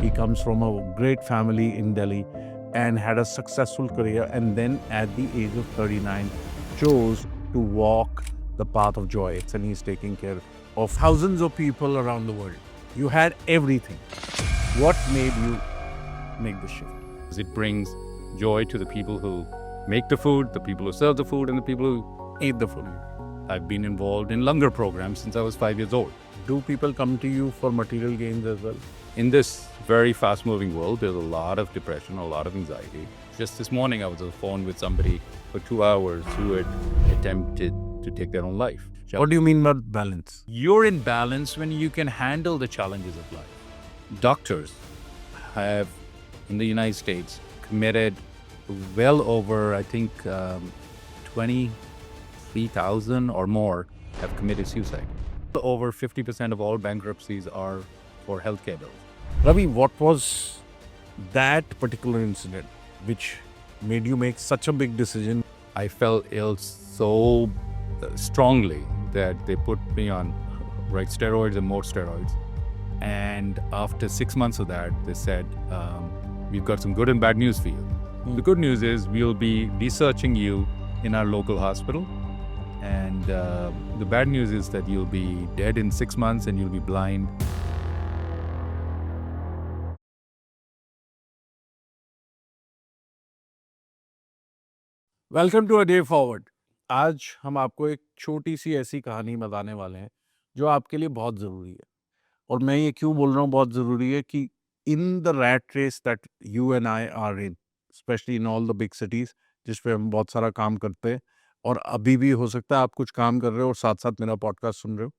He comes from a great family in Delhi and had a successful career, and then at the age of 39 chose to walk the path of joy, and he's taking care of thousands of people around the world. You had everything. What made you make the shift? It brings joy to the people who make the food, the people who serve the food, and the people who eat the food. I've been involved in langar programs since I was 5 years old. Do people come to you for material gains as well? In this very fast-moving world, there's a lot of depression, a lot of anxiety. Just this morning, I was on the phone with somebody for 2 hours who had attempted to take their own life. What do you mean by balance? You're in balance when you can handle the challenges of life. Doctors have, in the United States, committed well over, I think, 23,000 or more have committed suicide. Over 50% of all bankruptcies are for healthcare bills. Ravi, what was that particular incident which made you make such a big decision? I fell ill so strongly that they put me on steroids and more steroids. And after 6 months of that, they said, we've got some good and bad news for you. The good news is we'll be researching you in our local hospital. And the bad news is that you'll be dead in 6 months and you'll be blind. Welcome to a day forward. आज हम आपको एक छोटी सी ऐसी कहानी बताने वाले हैं जो आपके लिए बहुत ज़रूरी है। और मैं ये क्यों बोल रहा हूँ बहुत ज़रूरी है कि in the rat race that you and I are in, especially in all the big cities जिस पे हम बहुत सारा काम करते हैं, और अभी भी हो सकता है आप कुछ काम कर रहे हो और साथ साथ मेरा पॉडकास्ट सुन रहे हो।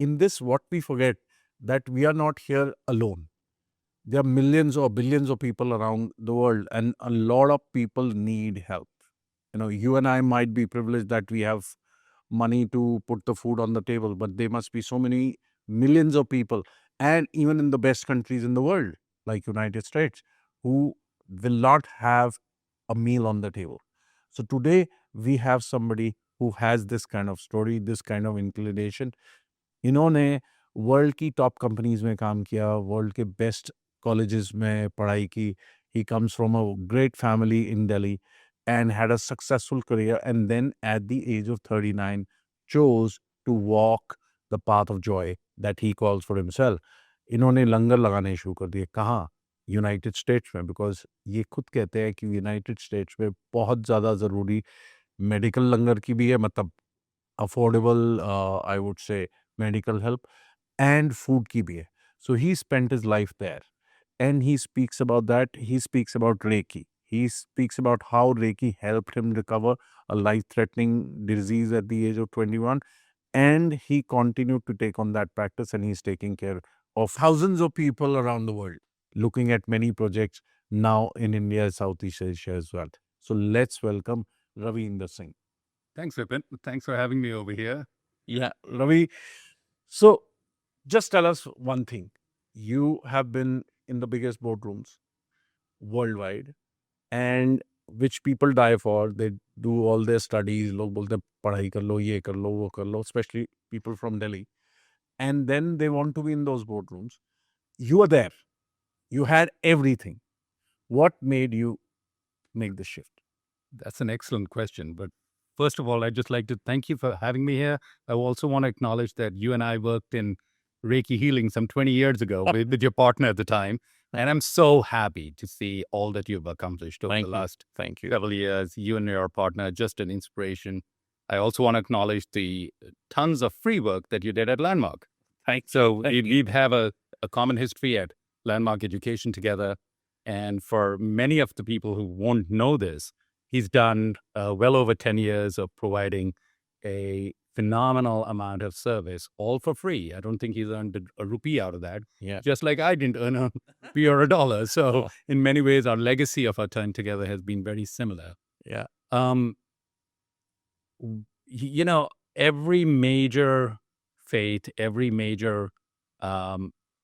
In this what we forget that we are not here alone. There are millions or billions of people around the world, and a lot of people need help. You and I might be privileged that we have money to put the food on the table, but there must be so many millions of people, and even in the best countries in the world, like United States, who will not have a meal on the table. So today we have somebody who has this kind of story, this kind of inclination. इन्होंने world की top companies में काम किया, world के best colleges में पढ़ाई की. He comes from a great family in Delhi and had a successful career, and then at the age of 39 chose to walk the path of joy that he calls for himself. इन्होंने लंगर लगाने शुरू कर दिए. कहाँ? United states में, because ये खुद कहते हैं कि यूनाइटेड स्टेट्स में बहुत ज़्यादा ज़रूरी मेडिकल लंगर की भी है, मतलब affordable I would say medical help, and food ki bhi hai. So he spent his life there, and he speaks about that. He speaks about Reiki. He speaks about how Reiki helped him recover a life-threatening disease at the age of 21, and he continued to take on that practice, and he's taking care of thousands of people around the world, looking at many projects now in India, Southeast Asia as well. So let's welcome Ravi Inder Singh. Thanks, Vipin. Thanks for having me over here. Yeah, Ravi. So just tell us one thing. You have been in the biggest boardrooms worldwide, and which people die for. They do all their studies. लोग बोलते हैं पढ़ाई कर लो, ये कर लो, वो कर लो, especially people from Delhi. And then they want to be in those boardrooms. You were there. You had everything. What made you make the shift? That's an excellent question. But first of all, I'd just like to thank you for having me here. I also want to acknowledge that you and I worked in Reiki healing some 20 years ago with your partner at the time. And I'm so happy to see all that you've accomplished over the last several years. You and your partner, just an inspiration. I also want to acknowledge the tons of free work that you did at Landmark. We have a common history at Landmark Education together. And for many of the people who won't know this, he's done well over 10 years of providing a phenomenal amount of service, all for free. I don't think he's earned a rupee out of that. Yeah. Just like I didn't earn a rupee or a dollar. So in many ways, our legacy of our time together has been very similar. Yeah. Every major faith, every major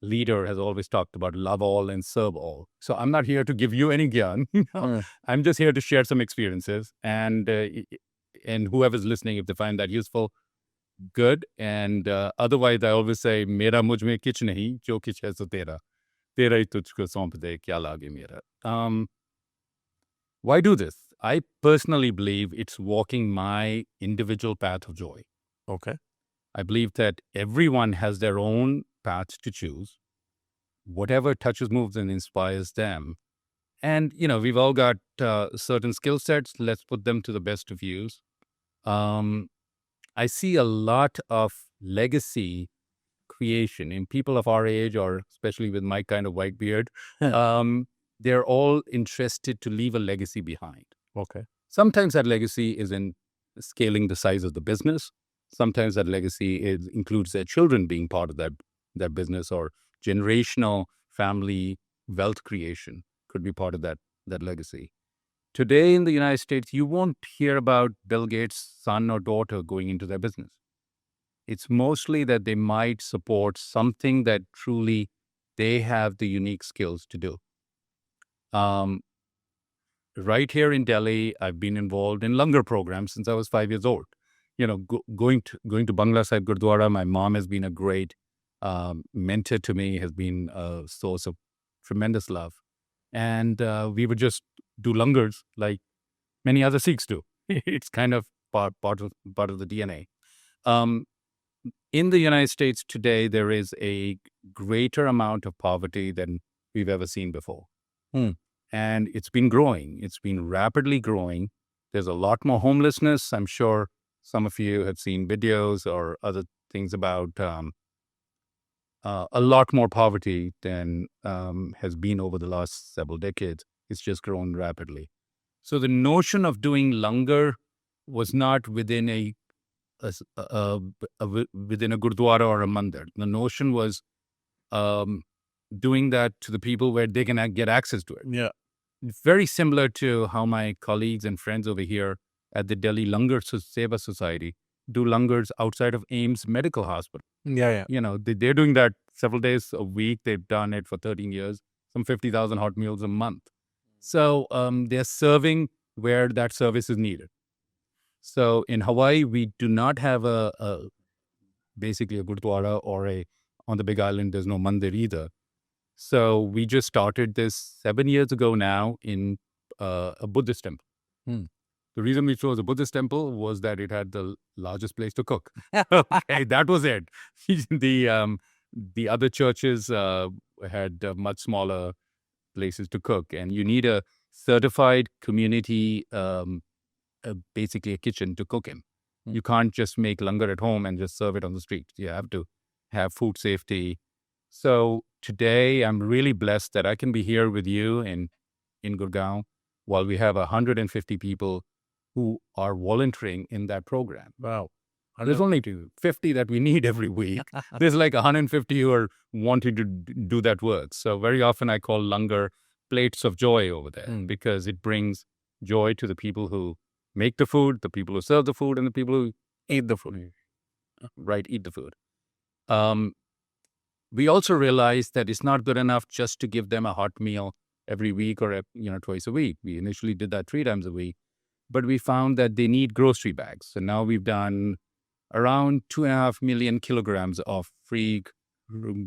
leader has always talked about love all and serve all. So I'm not here to give you any gyan. I'm just here to share some experiences, and whoever's listening, if they find that useful, good. And otherwise, I always say, "Mera mujh mein kich nahi, jo kich hai so tera." तेरा ही तुझको सौंप दे क्या लागे मेरा. Why do this? I personally believe it's walking my individual path of joy. Okay. I believe that everyone has their own path to choose. Whatever touches, moves, and inspires them. And, we've all got certain skill sets. Let's put them to the best of use. I see a lot of legacy creation in people of our age, or especially with my kind of white beard. They're all interested to leave a legacy behind. Okay. Sometimes that legacy is in scaling the size of the business. Sometimes that legacy includes their children being part of that business, or generational family wealth creation could be part of that legacy. Today in the United States, you won't hear about Bill Gates' son or daughter going into their business. It's mostly that they might support something that truly they have the unique skills to do. Right here in Delhi, I've been involved in langar programs since I was 5 years old. Going to Bangla Sahib Gurdwara, my mom has been a great mentor to me, has been a source of tremendous love. And we would just do langars like many other Sikhs do. It's kind of part of the DNA. In the United States today, there is a greater amount of poverty than we've ever seen before. And it's been growing. It's been rapidly growing. There's a lot more homelessness. I'm sure some of you have seen videos or other things about a lot more poverty than has been over the last several decades. It's just grown rapidly. So the notion of doing langar was not within within a gurdwara or a mandir. The notion was doing that to the people where they can get access to it. Yeah. Very similar to how my colleagues and friends over here at the Delhi Langar Seva Society do langars outside of AIMS Medical Hospital. Yeah. They're doing that several days a week. They've done it for 13 years, some 50,000 hot meals a month. So they're serving where that service is needed. So in Hawaii, we do not have basically a gurdwara or on the Big Island, there's no mandir either. So we just started this 7 years ago now in a Buddhist temple. The reason we chose a Buddhist temple was that it had the largest place to cook. Okay, that was it. The other churches had much smaller places to cook, and you need a certified community, basically a kitchen to cook in. You can't just make langar at home and just serve it on the street. You have to have food safety. So today, I'm really blessed that I can be here with you in Gurgaon while we have 150 people who are volunteering in that program. Wow. There's only 50 that we need every week. There's like 150 who are wanting to do that work. So very often I call langar plates of joy over there because it brings joy to the people who make the food, the people who serve the food, and the people who eat the food. Right, eat the food. We also realized that it's not good enough just to give them a hot meal every week or twice a week. We initially did that 3 times a week, but we found that they need grocery bags. So now we've done around 2.5 million kilograms of free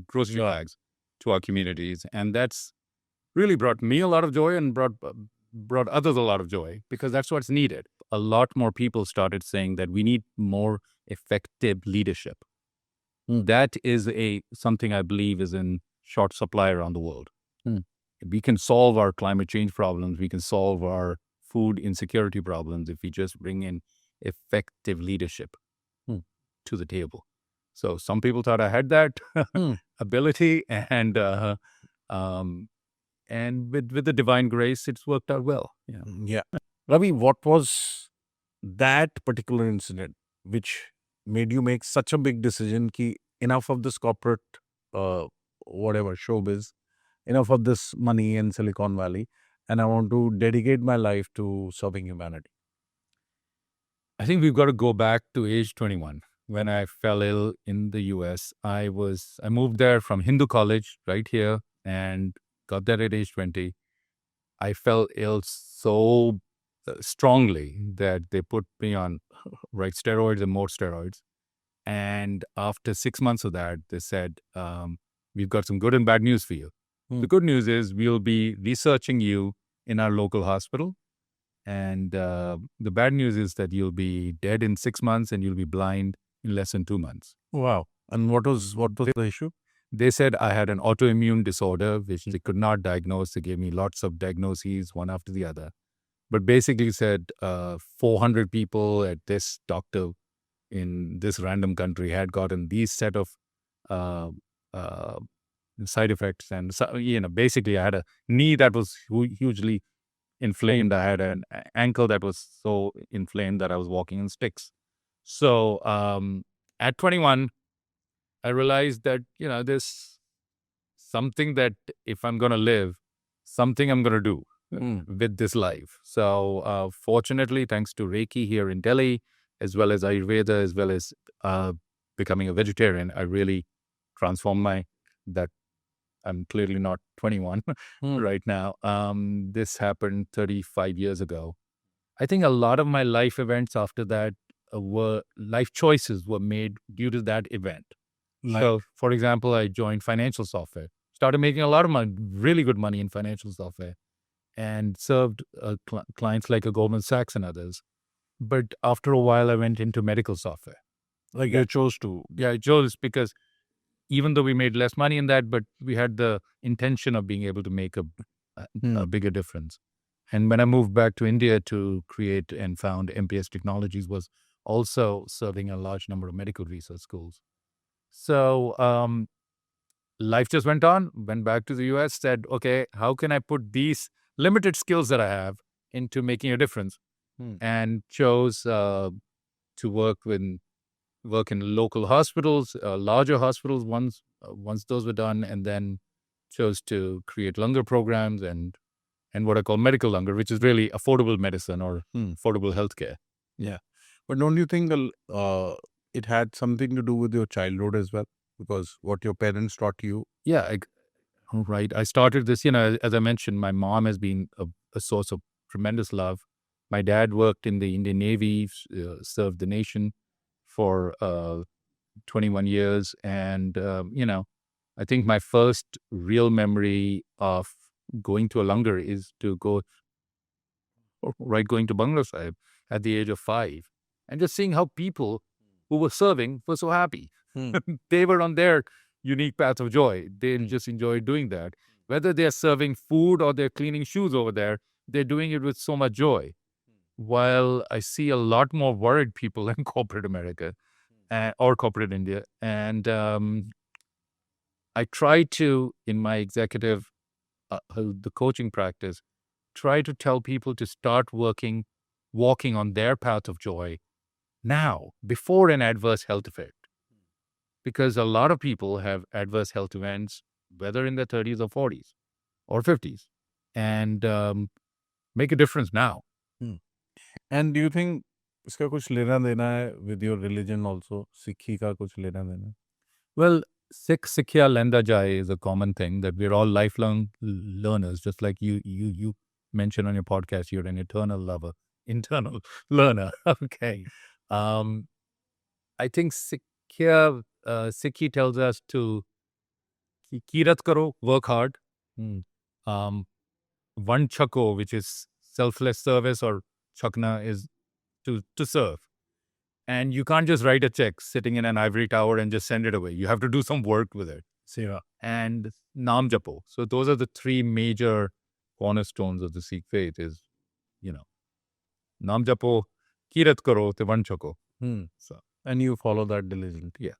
grocery bags to our communities, and that's really brought me a lot of joy and brought others a lot of joy because that's what's needed. A lot more people started saying that we need more effective leadership. That is something I believe is in short supply around the world. We can solve our climate change problems. We can solve our food insecurity problems if we just bring in effective leadership to the table. So some people thought I had that ability, and with the divine grace, it's worked out well. Yeah. Ravi, what was that particular incident which made you make such a big decision ki enough of this corporate, whatever, showbiz, enough of this money in Silicon Valley, and I want to dedicate my life to serving humanity? I think we've got to go back to age 21 when I fell ill in the US. I moved there from Hindu college right here and got there at age 20. I fell ill so strongly that they put me on steroids and more steroids. And after 6 months of that, they said, we've got some good and bad news for you. The good news is we'll be researching you in our local hospital. And the bad news is that you'll be dead in 6 months and you'll be blind in less than 2 months. Wow. And what was the issue? They said I had an autoimmune disorder, which they could not diagnose. They gave me lots of diagnoses, one after the other. But basically said 400 people at this doctor in this random country had gotten these set of uh, uh, side effects. And, so, basically I had a knee that was hugely inflamed. I had an ankle that was so inflamed that I was walking in sticks. So at 21, I realized that, there's something that if I'm going to live, something I'm going to do with this life. So fortunately, thanks to Reiki here in Delhi, as well as Ayurveda, as well as becoming a vegetarian, I really transformed that I'm clearly not 21 right now. This happened 35 years ago. I think a lot of my life events after that life choices were made due to that event. So, for example, I joined financial software, started making a lot of money, really good money in financial software, and served clients like a Goldman Sachs and others. But after a while, I went into medical software. You chose to? Yeah, I chose because even though we made less money in that, but we had the intention of being able to make a bigger difference. And when I moved back to India to create and found MPS Technologies, was also serving a large number of medical research schools. So life just went on, went back to the US, said, okay, how can I put these limited skills that I have into making a difference? And chose to work in local hospitals, larger hospitals once those were done, and then chose to create Langar programs and what I call medical Langar, which is really affordable medicine or affordable healthcare. Yeah. But don't you think it had something to do with your childhood as well? Because what your parents taught you? Yeah, right. I started this, as I mentioned, my mom has been a source of tremendous love. My dad worked in the Indian Navy, served the nation for 21 years. And, I think my first real memory of going to a Langar is going to Bangla Sahib at the age of 5 and just seeing how people who were serving were so happy. They were on their unique path of joy. They just enjoyed doing that. Whether they're serving food or they're cleaning shoes over there, they're doing it with so much joy. While I see a lot more worried people in corporate America or corporate India. And I try to, in my executive, the coaching practice, try to tell people to start walking on their path of joy now, before an adverse health effect. Because a lot of people have adverse health events, whether in their 30s or 40s or 50s, and make a difference now. And do you think इसका कुछ लेना देना है with your religion also? Sikhi का कुछ लेना देना? Well, Sikhya Lenda Jai is a common thing that we're all lifelong learners, just like you mentioned on your podcast, you're an internal learner. Okay. I think Sikhi tells us to kirat karo, work hard. One chako, which is selfless service, or chakna is to serve. And you can't just write a check sitting in an ivory tower and just send it away. You have to do some work with it. Seva. And Nam Japo. So those are the three major cornerstones of the Sikh faith is, Nam Japo, Kirat Karo, te Van Chako. So, and you follow that diligently. Yeah.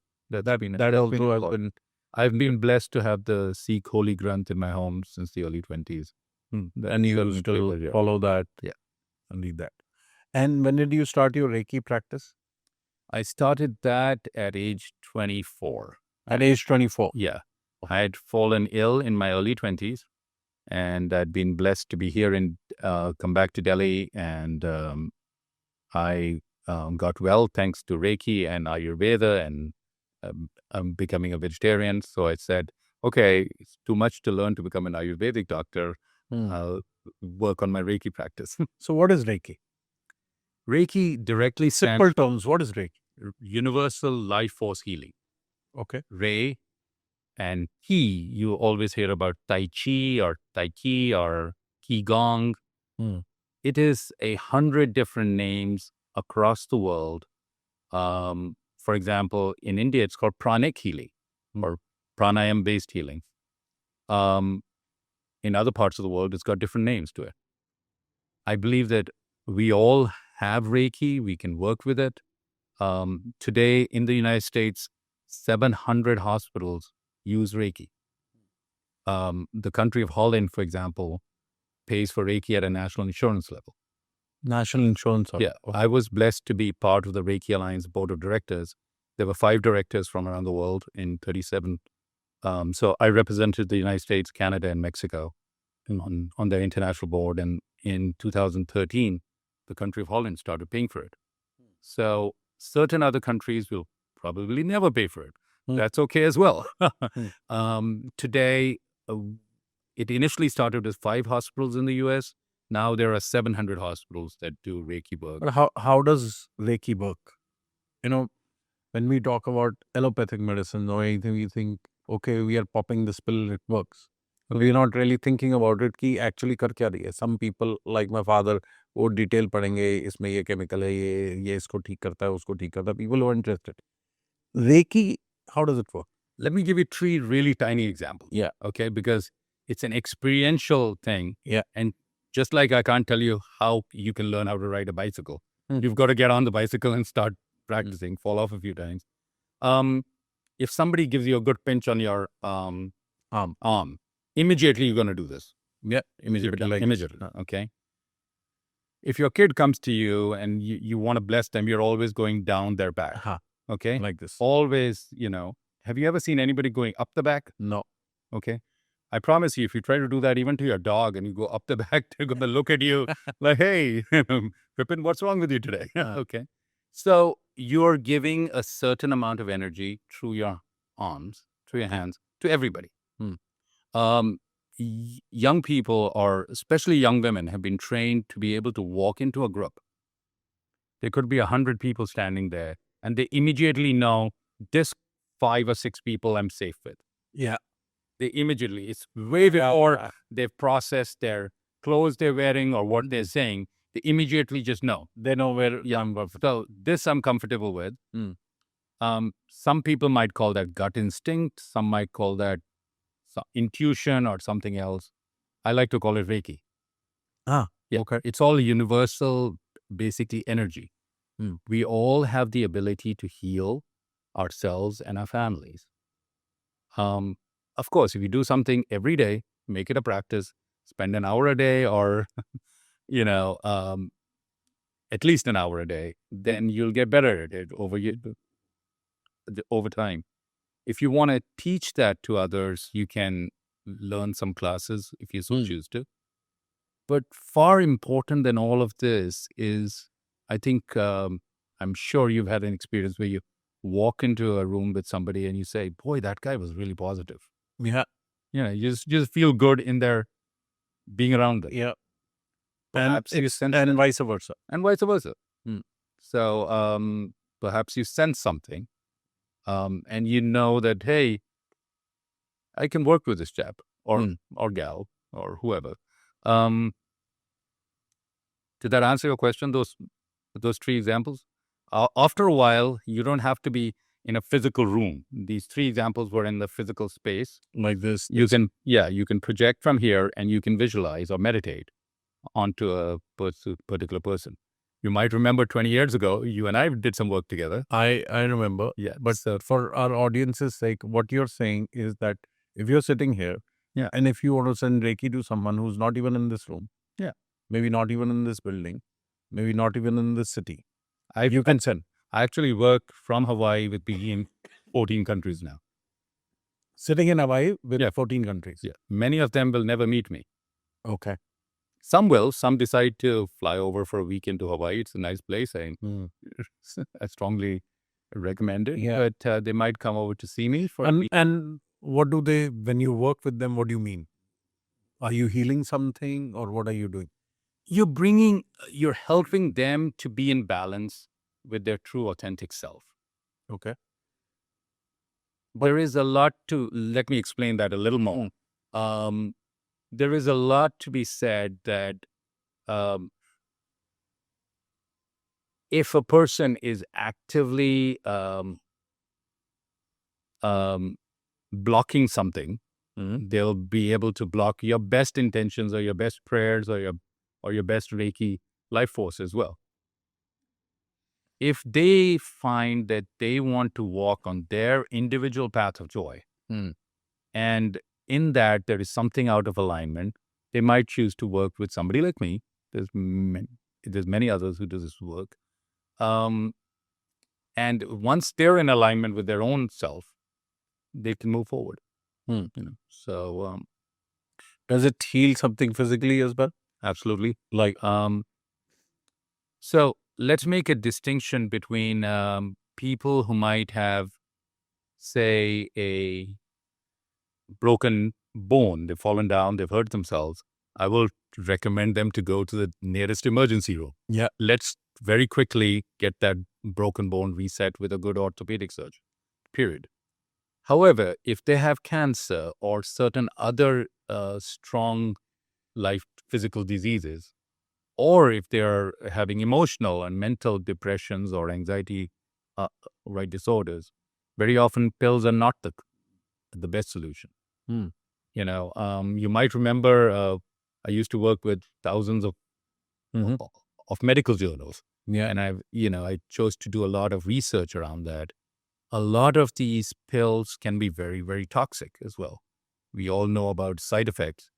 I've been blessed to have the Sikh Holy Granth in my home since the early 20s. And you still follow that. Yeah. And read that. And when did you start your Reiki practice? I started that at age 24. At age 24? Yeah. I had fallen ill in my early 20s, and I'd been blessed to be here and come back to Delhi. And I got well thanks to Reiki and Ayurveda, and I'm becoming a vegetarian. So I said, okay, it's too much to learn to become an Ayurvedic doctor. I'll work on my Reiki practice. So what is Reiki? Reiki directly stands... Simple terms, what is Reiki? Universal Life Force Healing. Okay. Re And Qi, you always hear about Tai Chi or Tai Chi or Qigong. It is 100 different names across the world. For example, in India, it's called pranic healing or pranayam-based healing. In other parts of the world, it's got different names to it. I believe that we all have Reiki. We can work with it. Today in the United States, 700 hospitals use Reiki. The country of Holland, for example, pays for Reiki at a national insurance level. National insurance. Yeah, I was blessed to be part of the Reiki Alliance board of directors. There were 5 directors from around the world in 37. So I represented the United States, Canada, and Mexico on their international board. And in 2013, the country of Holland started paying for it. So certain other countries will probably never pay for it. That's okay as well. Today, it initially started with 5 hospitals in the U.S. Now there are 700 hospitals that do Reiki work. But how does Reiki work? When we talk about allopathic medicine or anything, we think, okay, we are popping this pill, it works. But we're not really thinking about it कि actually कर क्या रही है. Some people, like my father, वो detail पढ़ेंगे, इसमें ये chemical है, ये इसको ठीक करता है, उसको ठीक करता है. People who are interested. Reiki, how does it work? Let me give you 3 really tiny examples. Yeah. Okay, because it's an experiential thing. Yeah. And just like I can't tell you how you can learn how to ride a bicycle, you've got to get on the bicycle and start practicing, fall off a few times. If somebody gives you a good pinch on your arm, immediately you're going to do this. Yeah, immediately. Immediately. Okay. If your kid comes to you and you want to bless them, you're always going down their back. Okay. Like this. Always, have you ever seen anybody going up the back? No. Okay. I promise you, if you try to do that even to your dog and you go up the back, they're going to look at you like, hey, Pippin, what's wrong with you today? Okay. So you're giving a certain amount of energy through your arms, through your hands, to everybody. Young people, or especially young women, have been trained to be able to walk into a group. There could be 100 people standing there, and they immediately know this 5 or 6 people I'm safe with. Yeah. They immediately, it's way before they've processed their clothes they're wearing or what they're saying. They immediately just know. They know where I'm comfortable. So this I'm comfortable with. Some people might call that gut instinct. Some might call that intuition or something else. I like to call it Reiki. Yeah. Okay. It's all universal, basically energy. We all have the ability to heal ourselves and our families. Of course, if you do something every day, make it a practice, spend an hour a day or, at least an hour a day, then you'll get better at it over time. If you want to teach that to others, you can learn some classes if you so choose to. But far important than all of this is, I think, I'm sure you've had an experience where you walk into a room with somebody and you say, boy, that guy was really positive. Yeah. You just feel good in there being around them. Yeah. Perhaps and vice versa. And vice versa. So perhaps you sense something and you know that, hey, I can work with this chap or gal or whoever. Did that answer your question, those 3 examples? After a while, you don't have to be in a physical room. These 3 examples were in the physical space. Like this. You can project from here and you can visualize or meditate onto a particular person. You might remember 20 years ago, you and I did some work together. I remember. Yeah. But for our audience's sake, what you're saying is that if you're sitting here, and if you want to send Reiki to someone who's not even in this room, maybe not even in this building, maybe not even in this city, you can send. I actually work from Hawaii with people in 14 countries now. Sitting in Hawaii with 14 countries. Yeah. Many of them will never meet me. Okay. Some will. Some decide to fly over for a weekend to Hawaii. It's a nice place. I strongly recommend it. Yeah. But they might come over to see me for and what do they, when you work with them, what do you mean? Are you healing something or what are you doing? You're helping them to be in balance with their true authentic self. Okay. there is a lot to, let me explain that a little more. There is a lot to be said that um, if a person is actively blocking something, they'll be able to block your best intentions or your best prayers or your best Reiki life force as well. If they find that they want to walk on their individual path of joy, and in that there is something out of alignment, they might choose to work with somebody like me. There's many others who do this work. And once they're in alignment with their own self, they can move forward. So does it heal something physically as well? absolutely. Like, So let's make a distinction between people who might have, say, a broken bone, they've fallen down, they've hurt themselves. I will recommend them to go to the nearest emergency room. Yeah. Let's very quickly get that broken bone reset with a good orthopedic surgeon, period. However, if they have cancer or certain other strong life physical diseases, or if they are having emotional and mental depressions or anxiety disorders, very often pills are not the best solution. You might remember I used to work with thousands of medical journals. Yeah. And I chose to do a lot of research around that. A lot of these pills can be very, very toxic as well. We all know about side effects.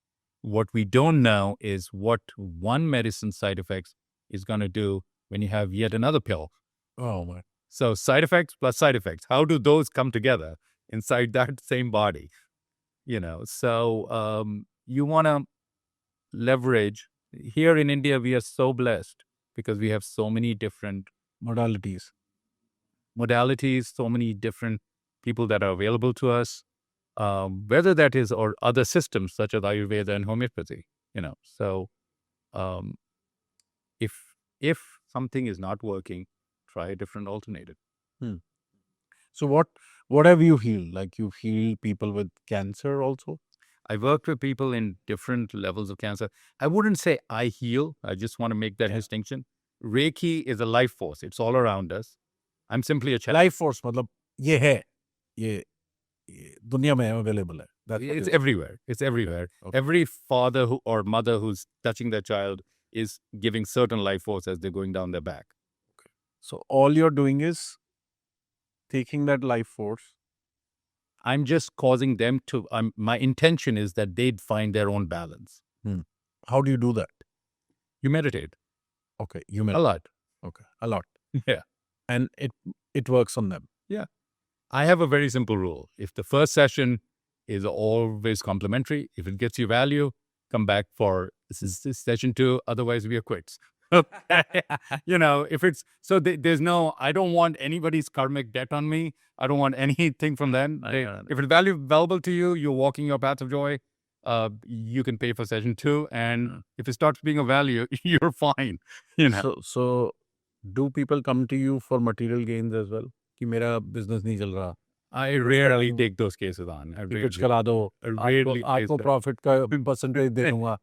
What we don't know is what one medicine side effects is going to do when you have yet another pill. Oh my. So side effects plus side effects, how do those come together inside that same body? So you want to leverage. Here in India, we are so blessed because we have so many different modalities, so many different people that are available to us, whether that is or other systems such as Ayurveda and homeopathy. So if something is not working, try a different alternative. So what have you healed? Like, you've healed people with cancer also? I worked with people in different levels of cancer. I wouldn't say I heal. I just want to make that distinction. Reiki is a life force. It's all around us. I'm simply a channel. Life force, मतलब ये है, ये दुनिया में available है. It's everywhere. It's everywhere. Okay. Every father or mother who's touching their child is giving certain life force as they're going down their back. Okay. So all you're doing is taking that life force. I'm just causing them to, my intention is that they'd find their own balance. How do you do that? You meditate. Okay. You meditate. A lot. Okay. A lot. Yeah. And it works on them. Yeah. I have a very simple rule. If the first session is always complimentary, if it gets you value, come back for this is session 2. Otherwise, we are quits. If it's so, there's no. I don't want anybody's karmic debt on me. I don't want anything from them. If it's valuable to you, you're walking your path of joy. You can pay for session 2, and if it starts being of value, you're fine. So do people come to you for material gains as well? कि मेरा business नहीं चल रहा. I rarely take those cases on. कुछ करा दो. आपको profit का percentage दे दूँगा.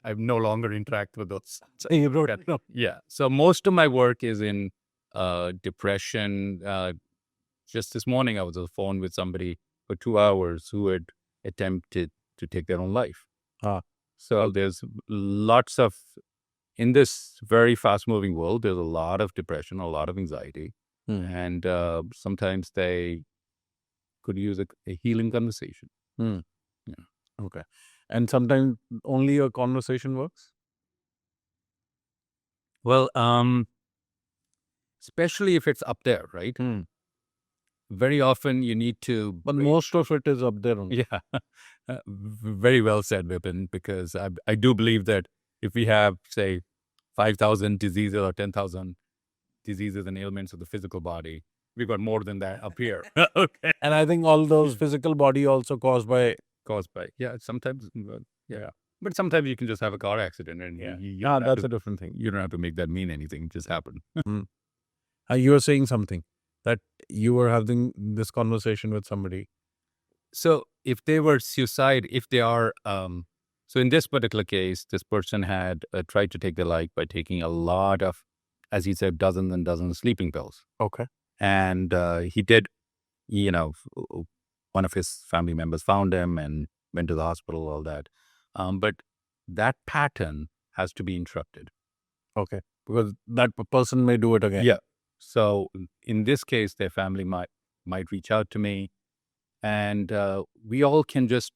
I no longer interact with those. No. Yeah. So most of my work is in depression. Just this morning, I was on the phone with somebody for 2 hours who had attempted to take their own life. So there's lots of, in this very fast-moving world, there's a lot of depression, a lot of anxiety. And sometimes they could use a healing conversation. Yeah. Okay. And sometimes only a conversation works? Well, especially if it's up there, right? Very often you need to... But most of it is up there only. Yeah. Very well said, Vipin, because I do believe that if we have, say, 5,000 diseases or 10,000 diseases and ailments of the physical body, we've got more than that up here. Okay. And I think all those physical body also caused by, sometimes, but sometimes you can just have a car accident and that's a different thing. You don't have to make that mean anything. It just happened. You were saying something. that you were having this conversation with somebody? So if they were suicide, if they are, so in this particular case, this person had tried to take their life by taking a lot of, as he said, dozens and dozens of sleeping pills. Okay. And he did, you know, one of his family members found him and went to the hospital, all that. But that pattern has to be interrupted. Okay. Because that person may do it again. Yeah. So in this case, their family might reach out to me, and we all can just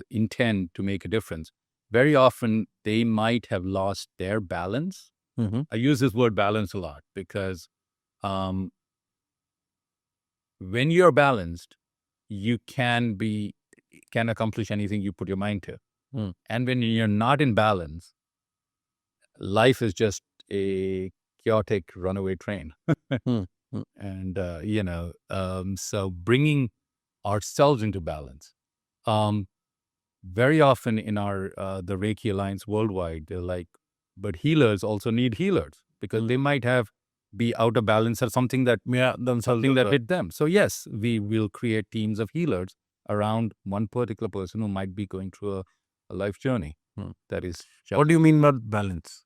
intend to make a difference. Very often, they might have lost their balance. Mm-hmm. I use this word balance a lot because when you're balanced, you can accomplish anything you put your mind to. Mm. And when you're not in balance, life is just a chaotic runaway train. Mm. And so bringing ourselves into balance. Very often in our the Reiki Alliance worldwide, they're like, but healers also need healers because they might be out of balance or something that hit them. So yes, we will create teams of healers around one particular person who might be going through a life journey. That is. What do you mean by balance?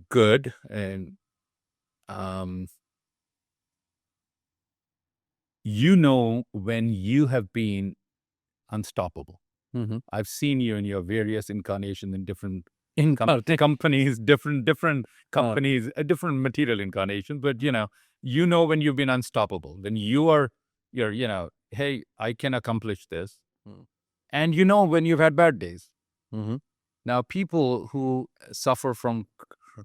Good. And when you have been unstoppable. Mm-hmm. I've seen you in your various incarnations in different companies, different companies, different material incarnations. But when you've been unstoppable, then you're hey, I can accomplish this. And when you've had bad days. Mm-hmm. Now, people who suffer from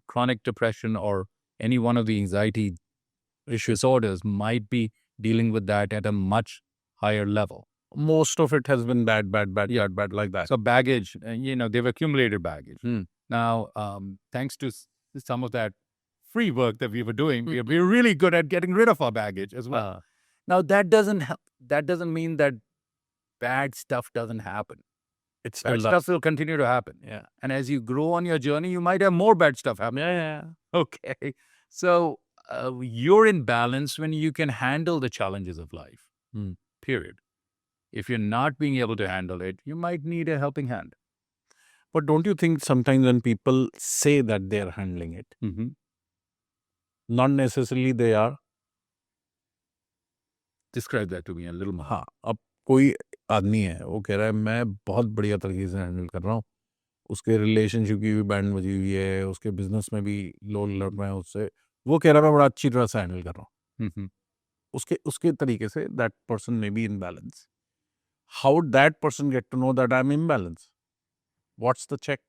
chronic depression or any one of the anxiety disorders might be dealing with that at a much higher level. Most of it has been bad like that. So baggage, they've accumulated baggage. Now, thanks to some of that free work that we were doing, we're really good at getting rid of our baggage as well. Now, that doesn't help. That doesn't mean that bad stuff doesn't happen. Bad stuff will continue to happen. Yeah. And as you grow on your journey, you might have more bad stuff happen. Yeah. Okay. So you're in balance when you can handle the challenges of life. Period. If you're not being able to handle it, you might need a helping hand. But don't you think sometimes when people say that they're handling it, not necessarily they are? Describe that to me a little more. हाँ, अब कोई आदमी है, वो कह रहा है मैं बहुत बढ़िया तरीके से हैंडल कर रहा हूँ, उसके रिलेशनशिप की भी बैंड बजी हुई है, उसके बिजनेस में भी लोग लड़ रहे हैं उससे, वो कह रहा है मैं बड़ा अच्छी तरह से हैंडल कर रहा हूँ. उसके तरीके से that person may be in balance. How would that person get to know that I'm in balance? What's the check?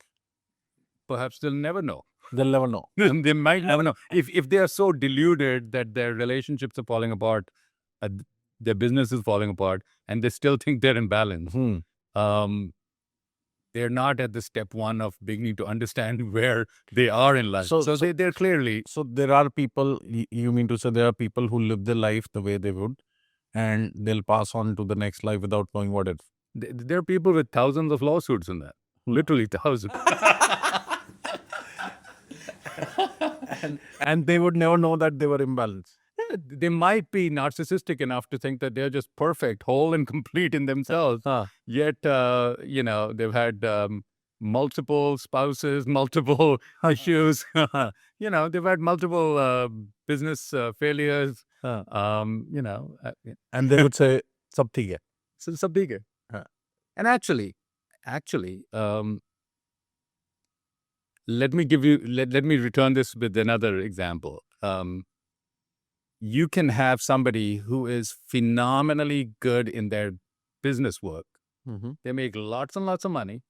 Perhaps they'll never know. They'll never know. They might never know. If they are so deluded that their relationships are falling apart, their business is falling apart, and they still think they're in balance, they're not at the step one of beginning to understand where they are in life. So they're clearly... So there are people, you mean to say there are people who live their life the way they would, and they'll pass on to the next life without knowing what it is. There are people with thousands of lawsuits in that. Literally thousands. and they would never know that they were imbalanced. They might be narcissistic enough to think that they're just perfect, whole and complete in themselves. Yet, they've had multiple spouses, multiple issues. They've had multiple business failures. And they would say, "Sab theek hai." So, sab theek hai. And actually, let me return this with another example. You can have somebody who is phenomenally good in their business work. They make lots and lots of money.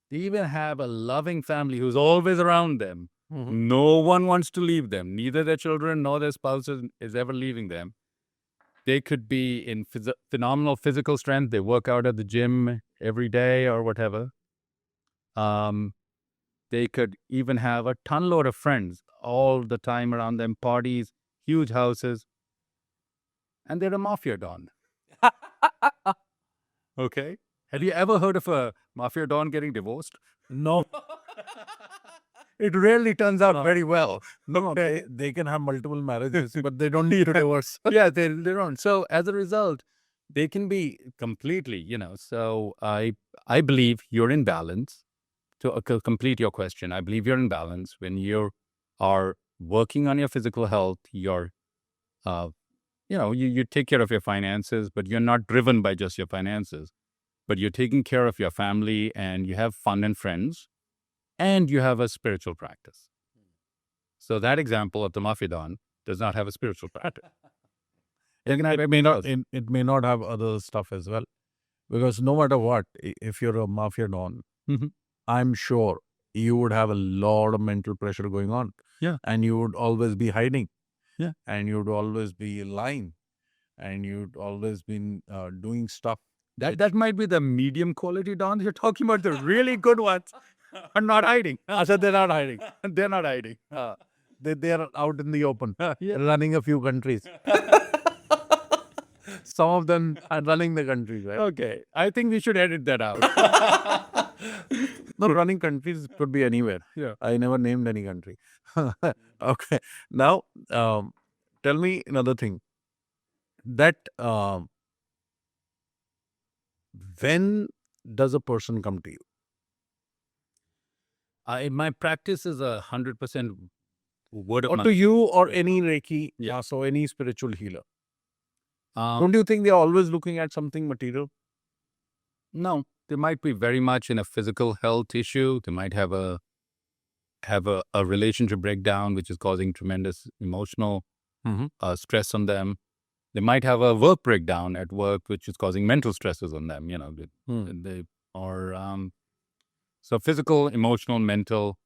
They even have a loving family who's always around them. No one wants to leave them. Neither their children nor their spouses is ever leaving them. They could be in phenomenal physical strength. They work out at the gym every day or whatever. They could even have a ton load of friends all the time around them, parties, huge houses. And they're a mafia don. Okay? Have you ever heard of a mafia don getting divorced? No. it rarely turns out No. very well. No, they can have multiple marriages, but they don't need to divorce. Yeah, they don't. So as a result, they can be completely, So I believe you're in balance. To complete your question, I believe you're in balance when you are working on your physical health. You're, you take care of your finances, but you're not driven by just your finances. But you're taking care of your family, and you have fun and friends, and you have a spiritual practice. So that example of the Mafidon does not have a spiritual practice. It may not have other stuff as well, because no matter what, if you're a mafia don, Mhm. I'm sure you would have a lot of mental pressure going on. Yeah. And you would always be hiding. Yeah. And you'd always be lying. And you'd always been doing stuff. That might be the medium quality dons. You're talking about the really good ones are not hiding. So they're not hiding. They're not hiding. They are out in the open, Yeah. running a few countries. Some of them are running the countries, right? Okay. I think we should edit that out. No, running countries could be anywhere. Yeah. I never named any country. Okay. Now, tell me another thing. That when does a person come to you? My practice is 100% word of Or mouth. to you or any Reiki, Yeah. so any spiritual healer? Um, Don't you think they're always looking at something material? no, they might be very much in a physical health issue. They might have a relationship breakdown, which is causing tremendous emotional stress on them. They might have a work breakdown at work, which is causing mental stresses on them. They are so physical, emotional, mental.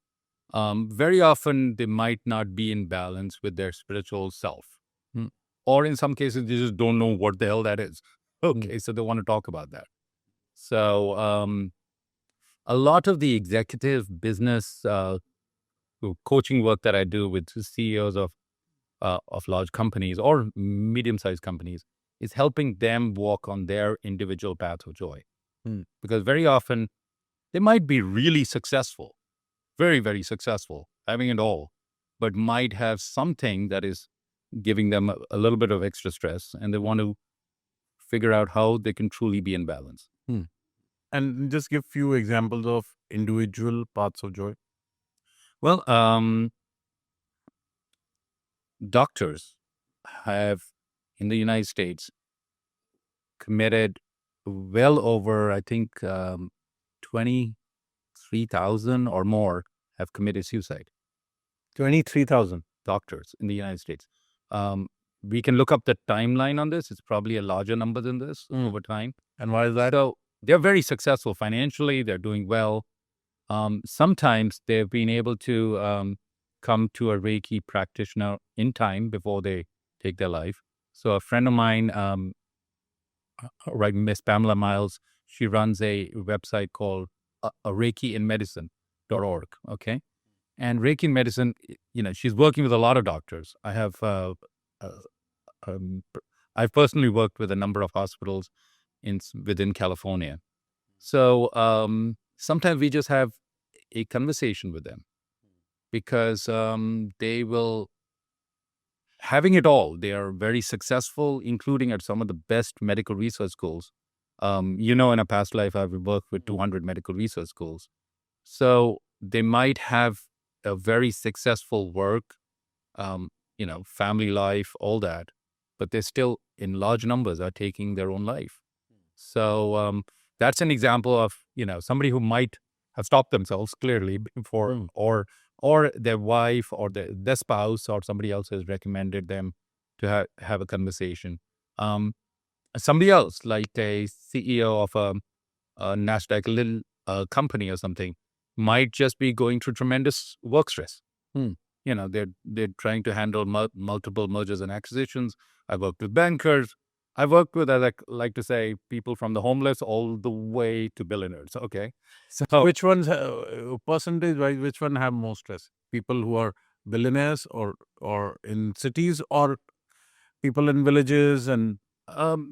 Very often, they might not be in balance with their spiritual self, or in some cases, they just don't know what the hell that is. Okay, so they want to talk about that. So a lot of the executive business coaching work that I do with CEOs of large companies or medium-sized companies is helping them walk on their individual path of joy. Because very often they might be really successful, very, very successful, having it all, but might have something that is giving them a little bit of extra stress, and they want to figure out how they can truly be in balance. And just give few examples of individual paths of joy. Well, doctors have in the United States committed well over, I think, 23,000 or more have committed suicide. 23,000 doctors in the United States. We can look up the timeline on this. It's probably a larger number than this over time. And why is that? So they're very successful financially. They're doing well. Sometimes they've been able to come to a Reiki practitioner in time before they take their life. So a friend of mine, Miss Pamela Miles, she runs a website called ReikiInMedicine.org. Okay. And Reiki in medicine, she's working with a lot of doctors. I've personally worked with a number of hospitals within California. So sometimes we just have a conversation with them because they will having it all. They are very successful, including at some of the best medical research schools. In a past life, I've worked with 200 medical research schools. So they might have a very successful work, family life, all that, but they still, in large numbers, are taking their own life. So that's an example of, somebody who might have stopped themselves clearly before, or their wife or their spouse or somebody else has recommended them to have a conversation. Somebody else, like a CEO of a NASDAQ little company or something, might just be going through tremendous work stress. They're trying to handle multiple mergers and acquisitions. I've worked with bankers. I've worked with, as I like to say, people from the homeless all the way to billionaires. Okay. So which ones, percentage-wise, which one have more stress? People who are billionaires or in cities, or people in villages? And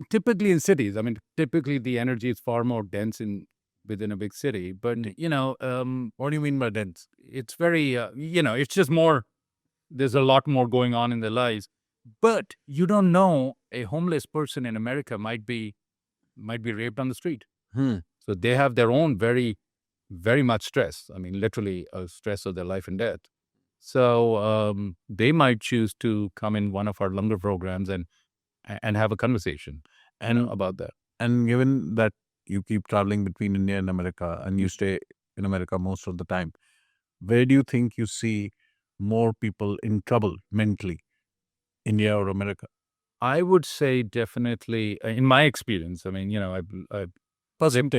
typically in cities. I mean, typically the energy is far more dense in within a big city. But, What do you mean by dense? it's very, it's just more, there's a lot more going on in their lives. But you don't know, a homeless person in America might be raped on the street. Hmm. So they have their own very, very much stress. I mean, literally a stress of their life and death. So they might choose to come in one of our longer programs and have a conversation And about that. and given that you keep traveling between India and America and you stay in America most of the time, where do you think you see more people in trouble mentally, India or America? I would say definitely, in my experience, I mean, I've lived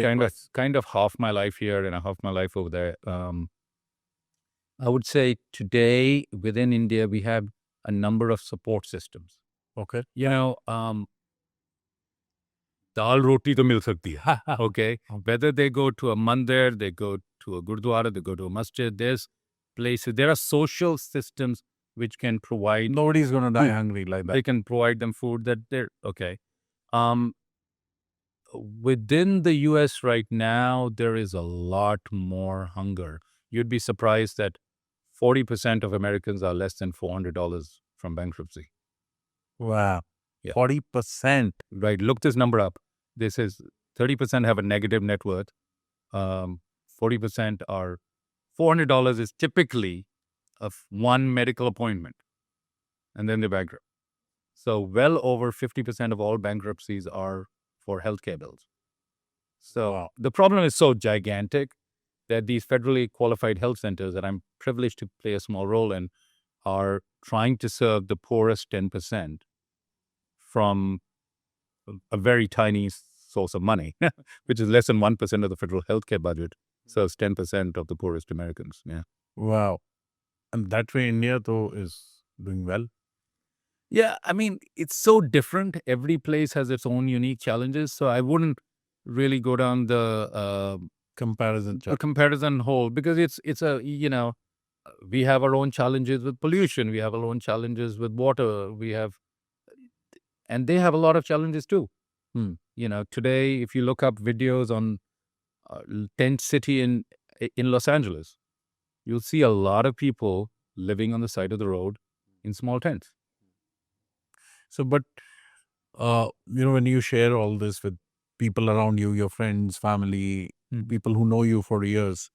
kind of half my life here and half my life over there. I would say today within India, we have a number of support systems. Okay. Dal roti to mil sakti hai. Okay. Whether they go to a mandir, they go to a gurdwara, they go to a masjid, there's places, there are social systems which can provide. Nobody's going to die hungry like that. They can provide them food that they're okay. Within the US right now, there is a lot more hunger. You'd be surprised that 40% of Americans are less than $400 from bankruptcy. Wow. Yeah. 40%. Right. Look this number up. This is 30% have a negative net worth. 40% are $400 is typically of one medical appointment, and then they're bankrupt. So well over 50% of all bankruptcies are for healthcare bills. So the problem is so gigantic that these federally qualified health centers that I'm privileged to play a small role in are trying to serve the poorest 10% from a very tiny source of money, which is less than 1% of the federal healthcare budget, serves 10% of the poorest Americans. Yeah. Wow. And that way India though is doing well. Yeah, I mean, it's so different. Every place has its own unique challenges. So I wouldn't really go down the comparison hole, because it's a, we have our own challenges with pollution. We have our own challenges with water. And they have a lot of challenges too. Today, if you look up videos on tent city in Los Angeles, you'll see a lot of people living on the side of the road in small tents. So, but, when you share all this with people around you, your friends, family, people who know you for years,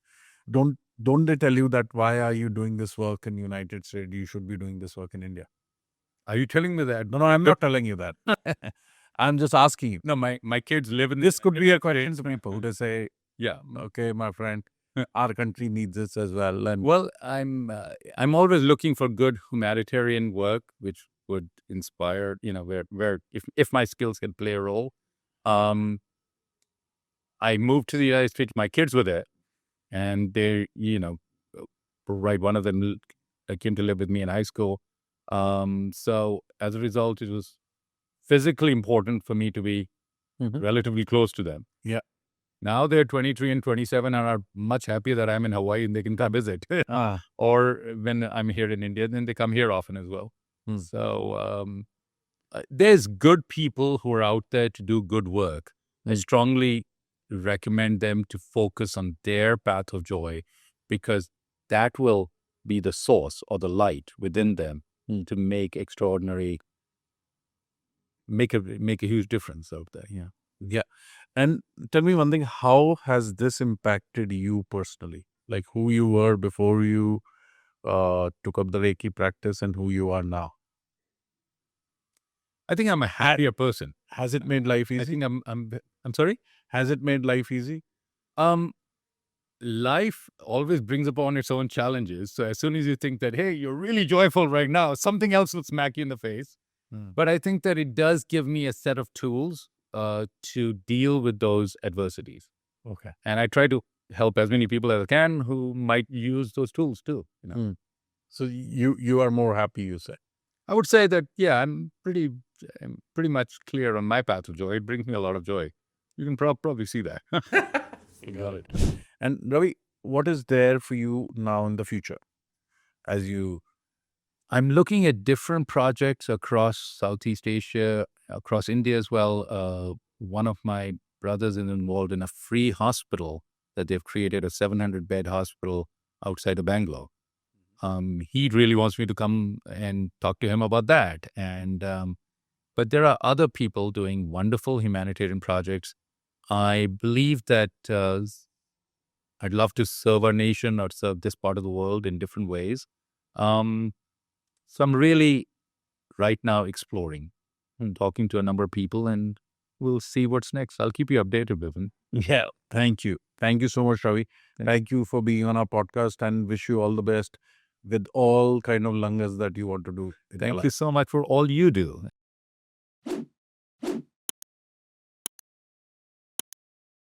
don't they tell you that why are you doing this work in United States? You should be doing this work in India. Are you telling me that? No, I'm not telling you that. I'm just asking you. No, my kids live in this. Could be a question to people to say, yeah, okay, my friend, our country needs this as well. And well, I'm always looking for good humanitarian work, which would inspire, where if my skills can play a role. I moved to the United States. My kids were there, and they, right. One of them came to live with me in high school. So as a result, it was physically important for me to be relatively close to them. Yeah. Now they're 23 and 27 and are much happier that I'm in Hawaii and they can come visit. Or when I'm here in India, then they come here often as well. So there's good people who are out there to do good work. I strongly recommend them to focus on their path of joy, because that will be the source or the light within them to make make a huge difference out there. Yeah. Yeah. And tell me one thing, how has this impacted you personally? Like who you were before you took up the Reiki practice and who you are now? I think I'm a happier person. Has it made life easy? I think I'm sorry? Has it made life easy? Life always brings upon its own challenges. So as soon as you think that, hey, you're really joyful right now, something else will smack you in the face. But I think that it does give me a set of tools to deal with those adversities. Okay. And I try to help as many people as I can who might use those tools too. So you are more happy, you say? I would say that, yeah, I'm pretty much clear on my path of joy. It brings me a lot of joy. You can probably see that. Got it. And Ravi, what is there for you now in the future? I'm looking at different projects across Southeast Asia, across India as well. One of my brothers is involved in a free hospital that they've created, a 700-bed hospital outside of Bangalore. He really wants me to come and talk to him about that. And but there are other people doing wonderful humanitarian projects. I believe that I'd love to serve our nation or serve this part of the world in different ways. So I'm really right now exploring and talking to a number of people, and we'll see what's next. I'll keep you updated, Bipin. Yeah, thank you. Thank you so much, Ravi. Thank you for being on our podcast, and wish you all the best with all kind of langas that you want to do. Thank you so much for all you do.